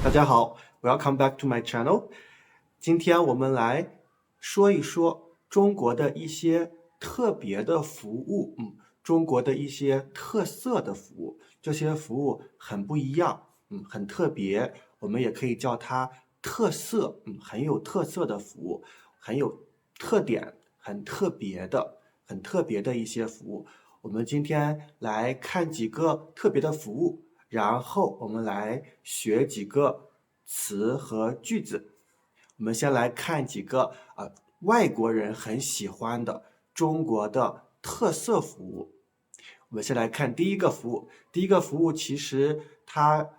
大家好，Welcome back to my channel。今天我们来说一说中国的一些特别的服务，中国的一些特色的服务，这些服务很不一样，很特别，我们也可以叫它特色，很有特色的服务，很有特点，很特别的一些服务。我们今天来看几个特别的服务。然后我们来学几个词和句子。我们先来看几个外国人很喜欢的中国的特色服务。我们先来看第一个服务。第一个服务其实它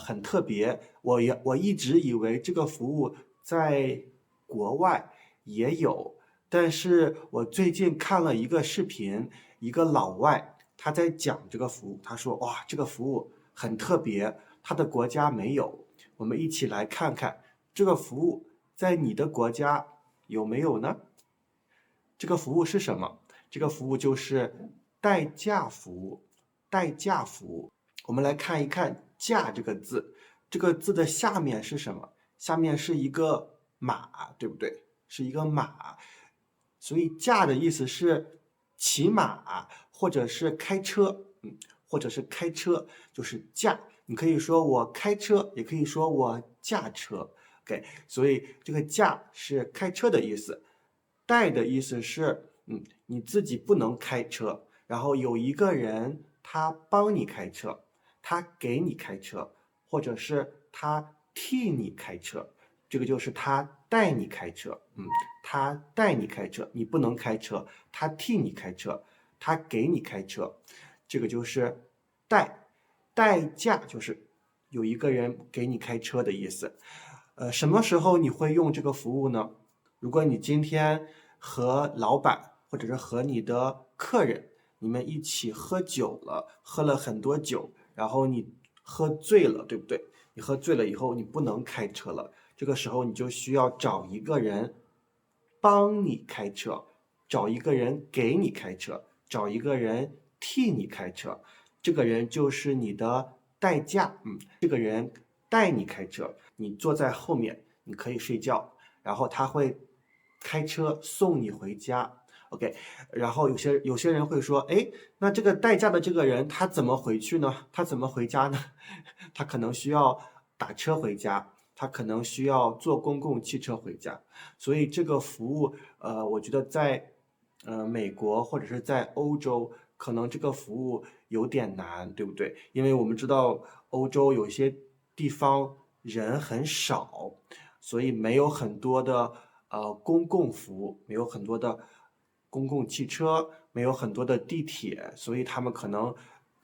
很特别，我一直以为这个服务在国外也有，但是我最近看了一个视频，一个老外他在讲这个服务，他说哇，这个服务很特别，他的国家没有。我们一起来看看这个服务在你的国家有没有呢？这个服务是什么？这个服务就是代驾服务。代驾服务，我们来看一看“驾”这个字，这个字的下面是什么？下面是一个马，对不对？是一个马，所以驾的意思是骑马或者是开车，或者是开车就是驾。你可以说我开车，也可以说我驾车。OK，所以这个驾是开车的意思，代的意思是，你自己不能开车，然后有一个人他帮你开车，他给你开车，或者是他替你开车，这个就是他带你开车，他带你开车，你不能开车，他替你开车，他给你开车，这个就是代，代驾就是有一个人给你开车的意思。什么时候你会用这个服务呢？如果你今天和老板或者是和你的客人，你们一起喝酒了，喝了很多酒，然后你喝醉了，对不对？你喝醉了以后，你不能开车了，这个时候你就需要找一个人帮你开车，找一个人给你开车，找一个人替你开车，这个人就是你的代驾，这个人带你开车，你坐在后面，你可以睡觉，然后他会开车送你回家。OK，然后有些人会说，哎，那这个代驾的这个人他怎么回去呢？他怎么回家呢？他可能需要打车回家，他可能需要坐公共汽车回家，所以这个服务，我觉得在美国或者是在欧洲，可能这个服务有点难，对不对？因为我们知道欧洲有些地方人很少，所以没有很多的公共服务，没有很多的公共汽车，没有很多的地铁，所以他们可能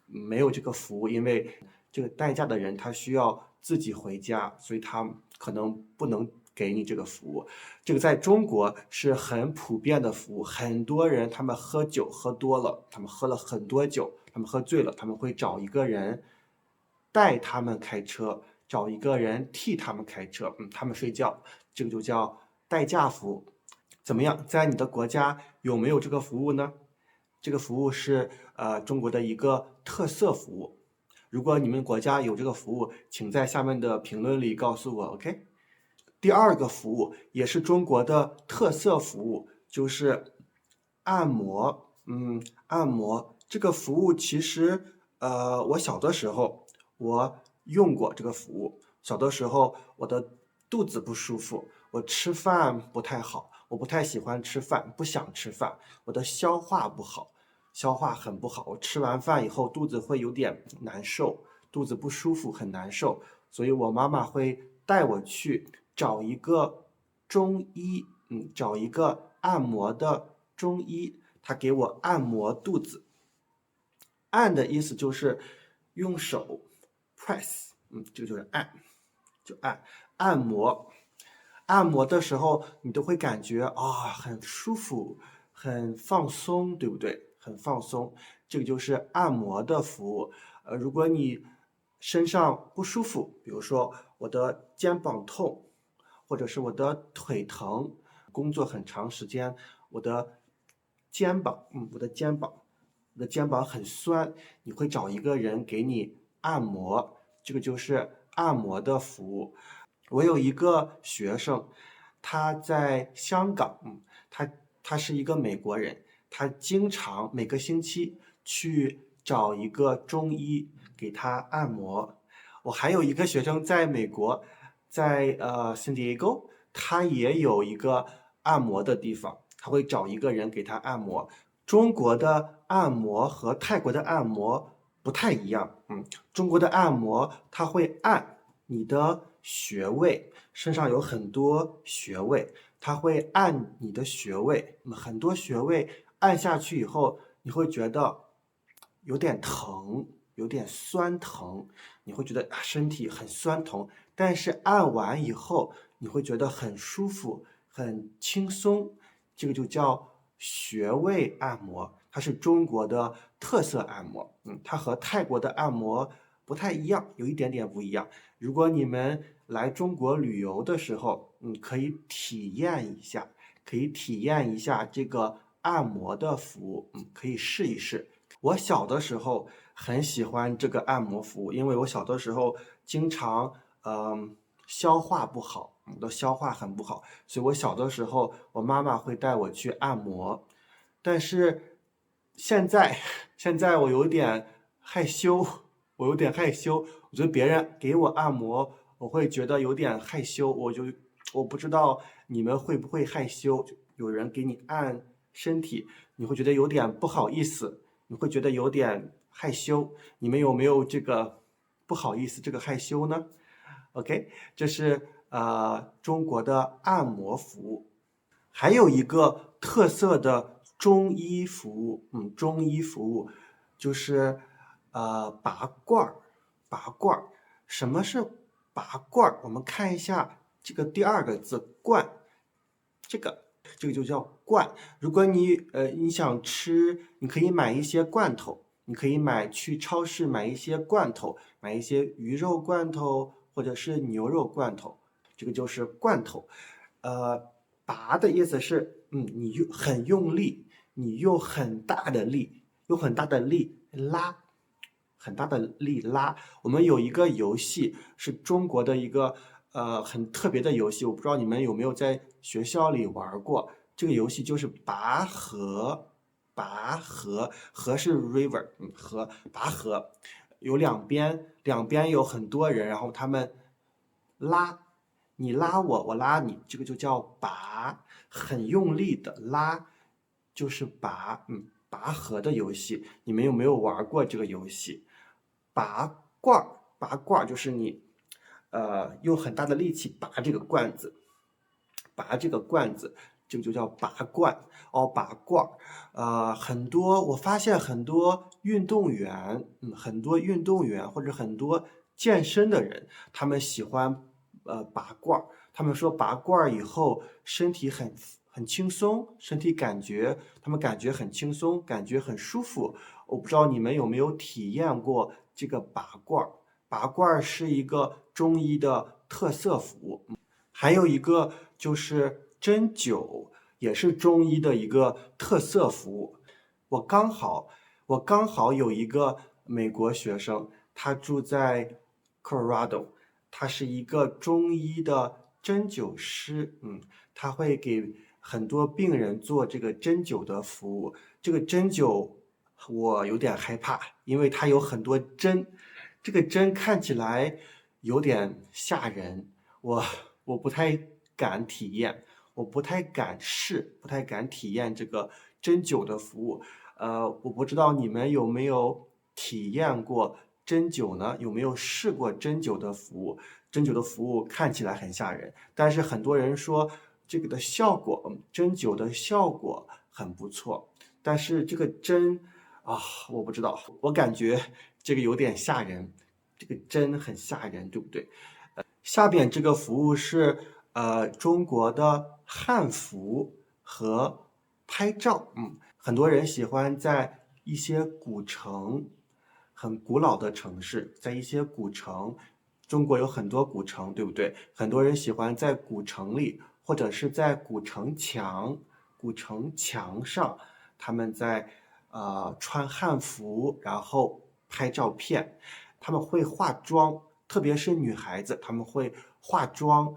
没有这个服务，因为这个代驾的人他需要自己回家，所以他可能不能给你这个服务。这个在中国是很普遍的服务，很多人他们喝酒喝多了，他们喝了很多酒，他们喝醉了，他们会找一个人带他们开车，找一个人替他们开车，他们睡觉，这个就叫代驾服务。怎么样，在你的国家有没有这个服务呢？这个服务是中国的一个特色服务。如果你们国家有这个服务，请在下面的评论里告诉我，OK？第二个服务也是中国的特色服务，就是按摩。按摩这个服务其实，我小的时候我用过这个服务。小的时候我的肚子不舒服，我吃饭不太好，我不太喜欢吃饭，不想吃饭，我的消化不好，消化很不好。我吃完饭以后肚子会有点难受，肚子不舒服，很难受，所以我妈妈会带我去找一个中医，找一个按摩的中医，他给我按摩肚子。按的意思就是用手 press，这个就是按，就按摩。按摩的时候，你都会感觉很舒服，很放松，对不对？很放松，这个就是按摩的服务。如果你身上不舒服，比如说我的肩膀痛，或者是我的腿疼，工作很长时间，我的肩膀，我的肩膀很酸，你会找一个人给你按摩，这个就是按摩的服务。我有一个学生，他在香港，他是一个美国人，他经常每个星期去找一个中医给他按摩。我还有一个学生在美国，在San Diego，他也有一个按摩的地方，他会找一个人给他按摩。中国的按摩和泰国的按摩不太一样，中国的按摩它会按你的穴位，身上有很多穴位，它会按你的穴位，很多穴位按下去以后，你会觉得有点疼，有点酸疼，你会觉得身体很酸疼，但是按完以后，你会觉得很舒服，很轻松，这个就叫穴位按摩，它是中国的特色按摩，它和泰国的按摩不太一样，有一点点不一样。如果你们来中国旅游的时候，可以体验一下，这个按摩的服务，可以试一试。我小的时候很喜欢这个按摩服务，因为我小的时候经常消化不好，我的消化很不好，所以我小的时候我妈妈会带我去按摩，但是现在我有点害羞，我觉得别人给我按摩，我会觉得有点害羞，我不知道你们会不会害羞，有人给你按身体，你会觉得有点不好意思，你会觉得有点害羞，你们有没有这个不好意思这个害羞呢？OK，这是中国的按摩服务，还有一个特色的中医服务，就是拔罐儿，什么是拔罐儿？我们看一下这个第二个字罐，这个就叫罐。如果你想吃，你可以买一些罐头，你可以去超市买一些罐头，买一些鱼肉罐头或者是牛肉罐头，这个就是罐头。拔的意思是，你很用力，你用很大的力拉，我们有一个游戏是中国的一个很特别的游戏，我不知道你们有没有在学校里玩过。这个游戏就是拔河，河是 river，拔河，有两边有很多人，然后他们拉，你拉我，我拉你，这个就叫拔，很用力的拉，就是拔，拔河的游戏，你们有没有玩过这个游戏？拔罐就是你，用很大的力气拔这个罐子，这个就叫拔罐拔罐。我发现很多运动员，或者很多健身的人，他们喜欢拔罐，他们说拔罐以后身体很轻松，他们感觉很轻松，感觉很舒服。我不知道你们有没有体验过这个拔罐，是一个中医的特色服务。还有一个就是针灸，也是中医的一个特色服务。我刚好有一个美国学生，他住在 Colorado，他是一个中医的针灸师，他会给很多病人做这个针灸的服务。这个针灸我有点害怕，因为它有很多针，这个针看起来有点吓人，我不太敢体验，我不太敢试，不太敢体验这个针灸的服务。我不知道你们有没有体验过针灸呢？有没有试过针灸的服务？针灸的服务看起来很吓人，但是很多人说这个的效果，针灸的效果很不错。但是这个针我不知道，我感觉这个有点吓人，这个针很吓人，对不对？下边这个服务是中国的汉服和拍照，很多人喜欢在一些古城，很古老的城市，在一些古城，中国有很多古城，对不对？很多人喜欢在古城里，或者是在古城墙上，他们在穿汉服，然后拍照片，他们会化妆。特别是女孩子，她们会化妆、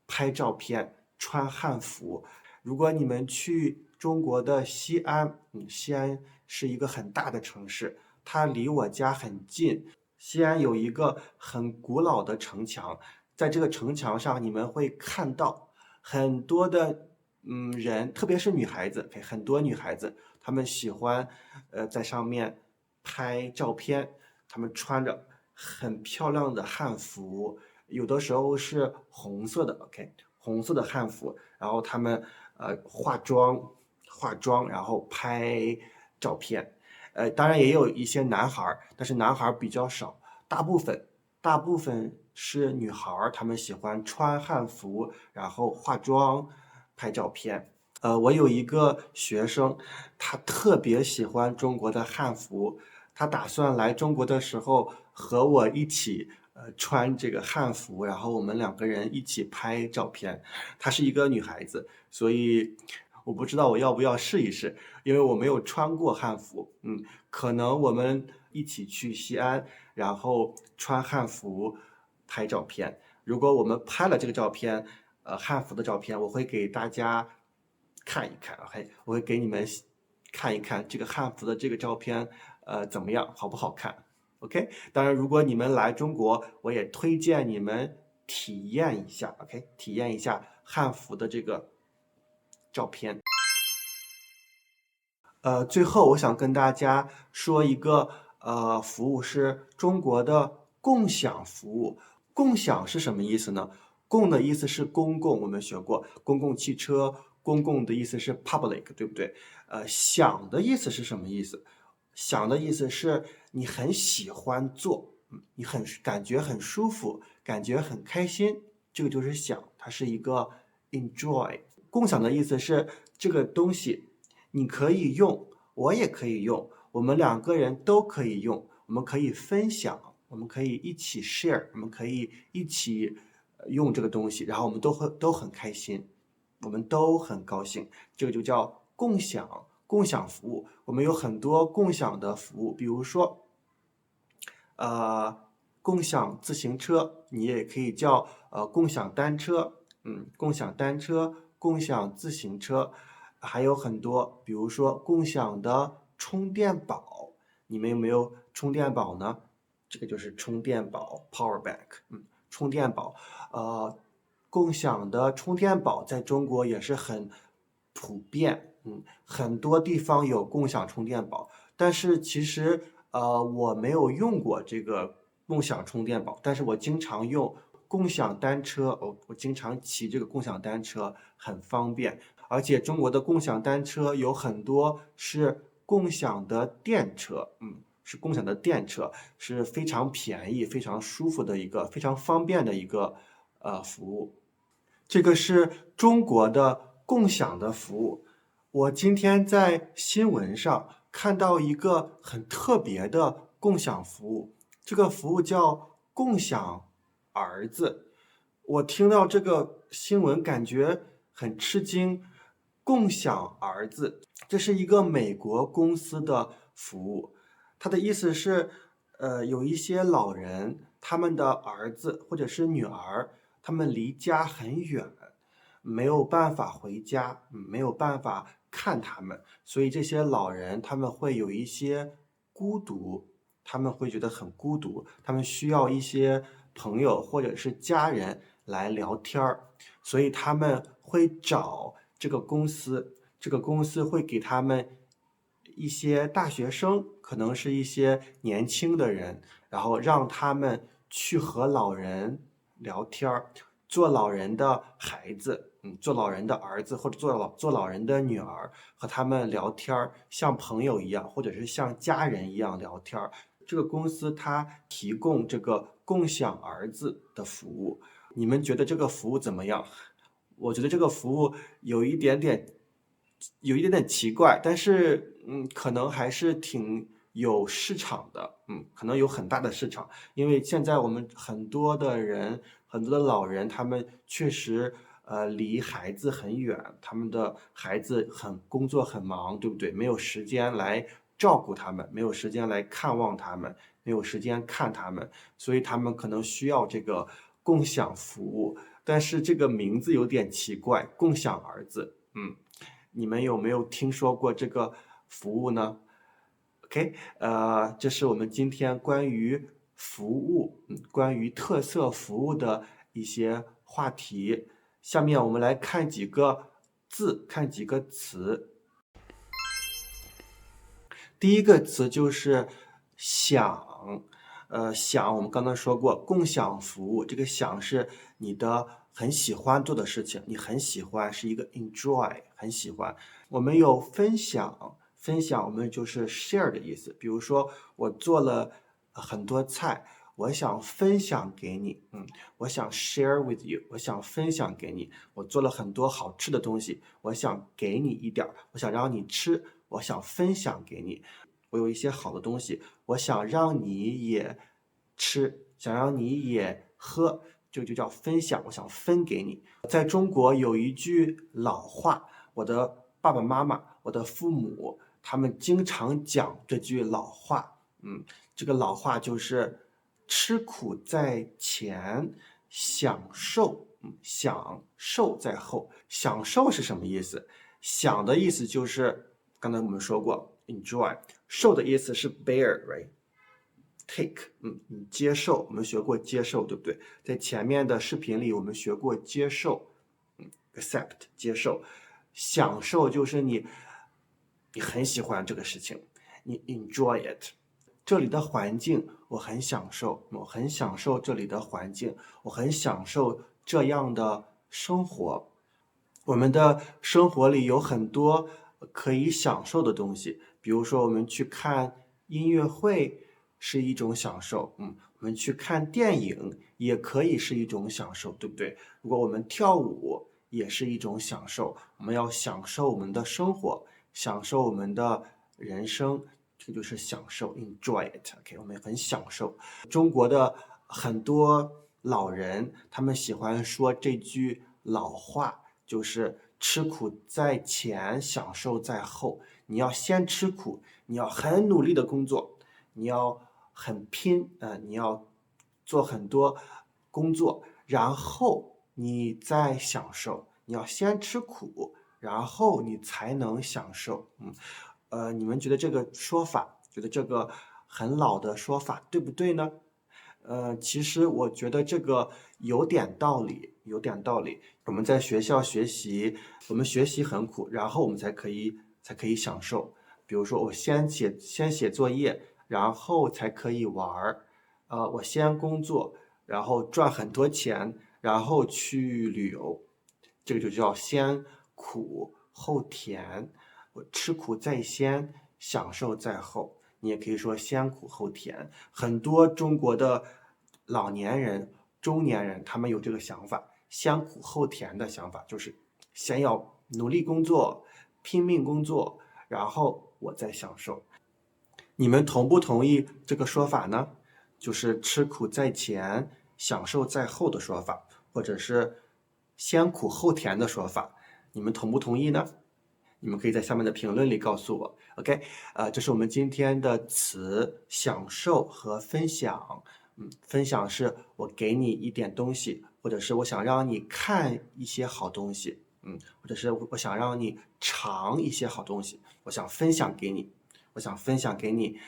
拍照片、穿汉服。如果你们去中国的西安，西安是一个很大的城市，它离我家很近。西安有一个很古老的城墙，在这个城墙上，你们会看到很多的人，特别是女孩子，很多女孩子，她们喜欢在上面拍照片，她们穿着很漂亮的汉服，有的时候是红色的，OK，红色的汉服，然后她们化妆，然后拍照片。当然也有一些男孩，但是男孩比较少，大部分是女孩，她们喜欢穿汉服，然后化妆、拍照片。我有一个学生，他特别喜欢中国的汉服，他打算来中国的时候和我一起穿这个汉服，然后我们两个人一起拍照片。她是一个女孩子，所以我不知道我要不要试一试，因为我没有穿过汉服。可能我们一起去西安，然后穿汉服拍照片。如果我们拍了这个照片，汉服的照片，我会给大家看一看，OK，我会给你们看一看这个汉服的这个照片，怎么样，好不好看？OK，当然，如果你们来中国，我也推荐你们体验一下，OK，体验一下汉服的这个照片。最后我想跟大家说一个服务是中国的共享服务。共享是什么意思呢？共的意思是公共，我们学过公共汽车，公共的意思是 public，对不对？享的意思是什么意思？享的意思是你很喜欢做，你感觉很舒服，感觉很开心，这个就是享，它是一个 enjoy。共享的意思是这个东西你可以用，我也可以用，我们两个人都可以用，我们可以分享，我们可以一起 share，我们可以一起用这个东西，然后我们都很开心，我们都很高兴，这个就叫共享。共享服务，我们有很多共享的服务，比如说，共享自行车，你也可以叫共享单车，共享单车、共享自行车，还有很多，比如说共享的充电宝，你们有没有充电宝呢？这个就是充电宝 （power bank），充电宝，共享的充电宝在中国也是很普遍，很多地方有共享充电宝，但是其实我没有用过这个共享充电宝，但是我经常用共享单车，我经常骑这个共享单车，很方便，而且中国的共享单车有很多是共享的电车，是共享的电车，是非常便宜、非常舒服的一个、非常方便的一个服务。这个是中国的共享的服务。我今天在新闻上看到一个很特别的共享服务，这个服务叫共享儿子。我听到这个新闻感觉很吃惊，共享儿子，这是一个美国公司的服务。它的意思是，有一些老人，他们的儿子或者是女儿，他们离家很远，没有办法回家，没有办法看他们，所以这些老人他们会有一些孤独，他们会觉得很孤独，他们需要一些朋友或者是家人来聊天儿，所以他们会找这个公司，这个公司会给他们一些大学生，可能是一些年轻的人，然后让他们去和老人聊天儿，做老人的孩子，做老人的儿子或者做老人的女儿，和他们聊天儿，像朋友一样，或者是像家人一样聊天儿。这个公司它提供这个共享儿子的服务，你们觉得这个服务怎么样？我觉得这个服务有一点点奇怪，但是可能还是挺有市场的，可能有很大的市场，因为现在我们很多的人，很多的老人，他们确实离孩子很远，他们的孩子工作很忙，对不对？没有时间来照顾他们，没有时间来看望他们，没有时间看他们，所以他们可能需要这个共享服务。但是这个名字有点奇怪，共享儿子，你们有没有听说过这个服务呢？OK，这是我们今天关于服务，关于特色服务的一些话题。下面我们来看几个字，看几个词。第一个词就是享，享我们刚刚说过，共享服务，这个享是你的很喜欢做的事情，你很喜欢是一个 enjoy， 很喜欢。我们有分享，分享我们就是 share 的意思。比如说我做了很多菜，我想分享给你，我想 share with you， 我想分享给你。我做了很多好吃的东西，我想给你一点儿，我想让你吃，我想分享给你。我有一些好的东西，我想让你也吃，想让你也喝，这个就叫分享，我想分给你。在中国有一句老话，我的爸爸妈妈，我的父母，他们经常讲这句老话，这个老话就是吃苦在前，享受，享受在后。享受是什么意思？享的意思就是刚才我们说过 enjoy， 受的意思是 bear，right？ take， 你接受，我们学过接受，对不对？在前面的视频里我们学过接受，accept 接受。享受就是你很喜欢这个事情，你 enjoy it。这里的环境我很享受，我很享受这里的环境，我很享受这样的生活。我们的生活里有很多可以享受的东西，比如说我们去看音乐会是一种享受，我们去看电影也可以是一种享受，对不对？如果我们跳舞也是一种享受，我们要享受我们的生活，享受我们的人生，这就是享受 ，enjoy it。OK， 我们很享受。中国的很多老人，他们喜欢说这句老话。就是吃苦在前，享受在后。你要先吃苦，你要很努力的工作，你要很拼，你要做很多工作，然后你再享受。你要先吃苦，然后你才能享受。你们觉得这个说法，觉得这个很老的说法对不对呢？其实我觉得这个有点道理，有点道理。我们在学校学习，我们学习很苦，然后我们才可以享受。比如说，我先写作业，然后才可以玩儿。我先工作，然后赚很多钱，然后去旅游。这个就叫先苦后甜。我吃苦在先，享受在后。你也可以说先苦后甜。很多中国的老年人、中年人，他们有这个想法，先苦后甜的想法，就是先要努力工作、拼命工作，然后我再享受。你们同不同意这个说法呢？就是吃苦在前，享受在后的说法，或者是先苦后甜的说法，你们同不同意呢？你们可以在下面的评论里告诉我。OK，这是我们今天的词，享受和分享。分享是我给你一点东西，或者是我想让你看一些好东西，或者是我想让你尝一些好东西，我想分享给你，我想分享给你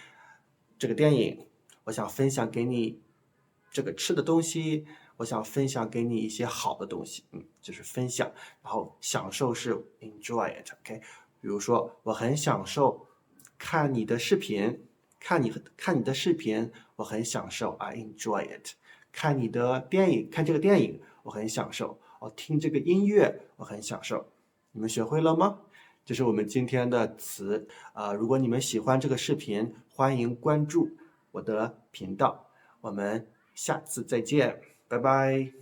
这个电影，我想分享给你这个吃的东西，我想分享给你一些好的东西，就是分享。然后享受是 enjoy it，OK。比如说，我很享受看你的视频，看你的视频，我很享受，I enjoy it。看你的电影，看这个电影，我很享受。听这个音乐，我很享受。你们学会了吗？这是我们今天的词。如果你们喜欢这个视频，欢迎关注我的频道。我们下次再见，拜拜。